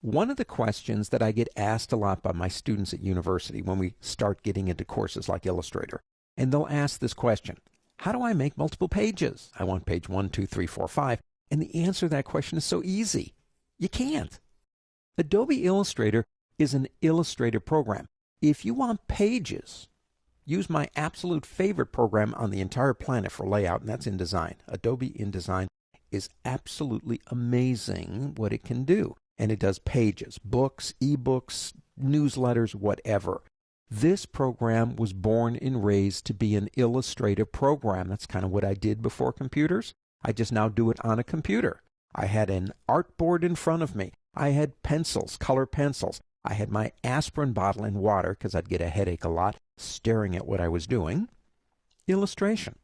One of the questions that I get asked a lot by my students at university when we start getting into courses like Illustrator, and they'll ask this question: how do I make multiple pages? I want page 1, 2, 3, 4, 5. And the answer to that question is so easy. You can't. Adobe Illustrator is an illustrative program. If you want pages, use my absolute favorite program on the entire planet for layout, and that's InDesign. Adobe InDesign is absolutely amazing what it can do. And it does pages, books, ebooks, newsletters, whatever. This program was born and raised to be an illustrative program. That's kind of what I did before computers. I just now do it on a computer. I had an artboard in front of me. I had pencils, color pencils. I had my aspirin bottle and water because I'd get a headache a lot staring at what I was doing. Illustration.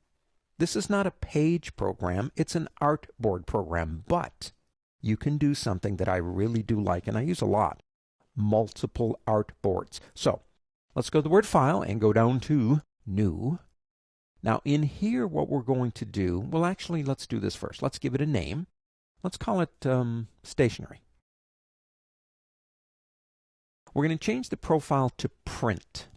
This is not a page program. It's an artboard program, but you can do something that I really do like, and I use a lot: multiple artboards. So let's go to the word File and go down to New. Now in here, what we're going to do, well, actually, let's do this first. Let's give it a name. Let's call it Stationery. We're going to change the profile to Print.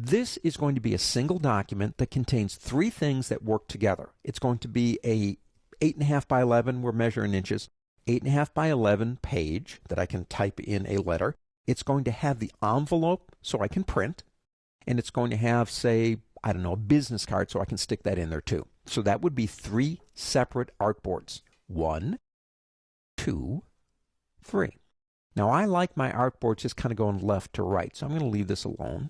This is going to be a single document that contains 3 things that work together. It's going to be a 8.5 by 11, we're measuring inches, 8.5 by 11 page that I can type in a letter. It's going to have the envelope so I can print, and it's going to have, say, I don't know, a business card so I can stick that in there too. So that would be 3 separate artboards. 1, 2, 3. Now I like my artboard just kind of going left to right, so I'm going to leave this alone.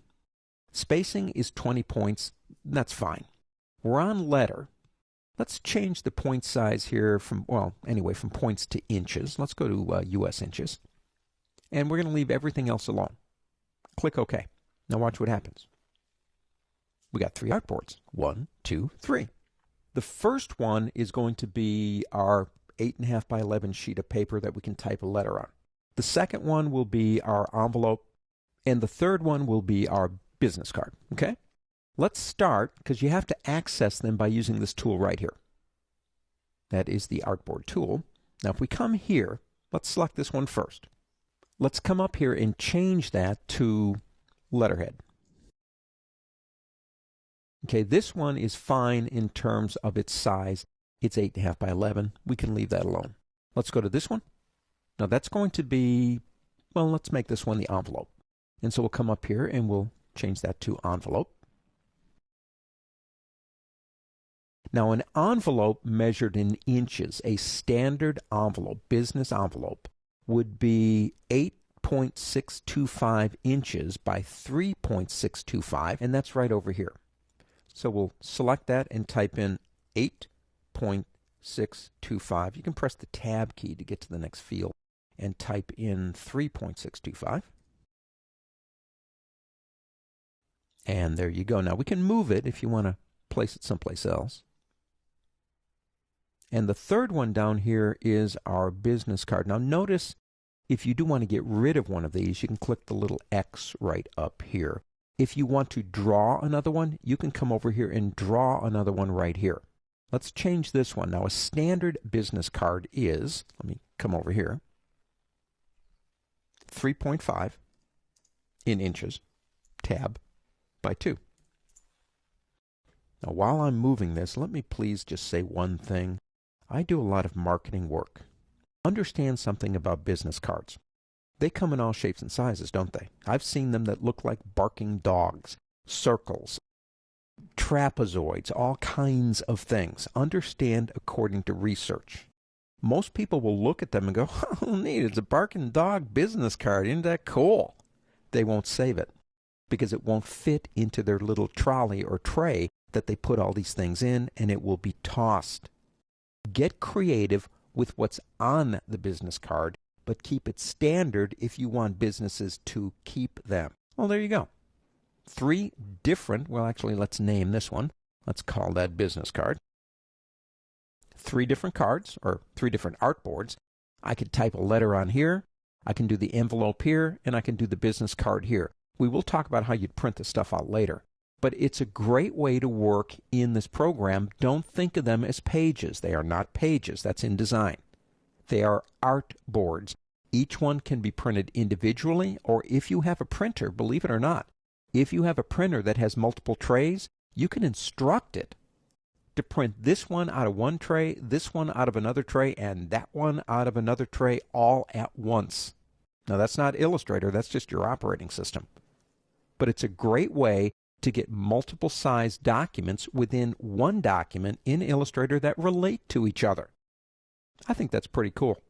Spacing is 20 points. That's fine. We're on letter. Let's change the point size here from, well, anyway, from points to inches. Let's go to US inches. And we're going to leave everything else alone. Click OK. Now watch what happens. We got 3 artboards. 1, 2, 3. The first one is going to be our 8.5 by 11 sheet of paper that we can type a letter on. The second one will be our envelope. And the third one will be our business card. Okay? Let's start, because you have to access them by using this tool right here. That is the Artboard tool. Now if we come here, let's select this one first. Let's come up here and change that to letterhead. Okay, this one is fine in terms of its size. It's 8.5 by 11. We can leave that alone. Let's go to this one. Now that's going to be, well, let's make this one the envelope. And so we'll come up here and we'll change that to envelope. Now an envelope measured in inches, a standard envelope, business envelope, would be 8.625 inches by 3.625, and that's right over here. So we'll select that and type in 8.625. You can press the Tab key to get to the next field and type in 3.625. And there you go. Now we can move it if you want to place it someplace else. And the third one down here is our business card. Now notice, if you do want to get rid of one of these, you can click the little X right up here. If you want to draw another one, you can come over here and draw another one right here. Let's change this one. Now a standard business card is, let me come over here, 3.5 in inches, tab, by 2. Now while I'm moving this, let me please just say one thing. I do a lot of marketing work. Understand something about business cards. They come in all shapes and sizes, don't they? I've seen them that look like barking dogs, circles, trapezoids, all kinds of things. Understand according to research. Most people will look at them and go, oh, neat, it's a barking dog business card. Isn't that cool? They won't save it because it won't fit into their little trolley or tray that they put all these things in, and it will be tossed. Get creative with what's on the business card, but keep it standard if you want businesses to keep them. Well, there you go. 3 different, well, actually, let's name this one. Let's call that business card. 3 different cards, or 3 different artboards. I could type a letter on here, I can do the envelope here, and I can do the business card here. We will talk about how you'd print this stuff out later. But it's a great way to work in this program. Don't think of them as pages. They are not pages. That's InDesign. They are artboards. Each one can be printed individually, or if you have a printer, believe it or not, if you have a printer that has multiple trays, you can instruct it to print this one out of one tray, this one out of another tray, and that one out of another tray all at once. Now that's not Illustrator, that's just your operating system. But it's a great way to get multiple size documents within one document in Illustrator that relate to each other. I think that's pretty cool.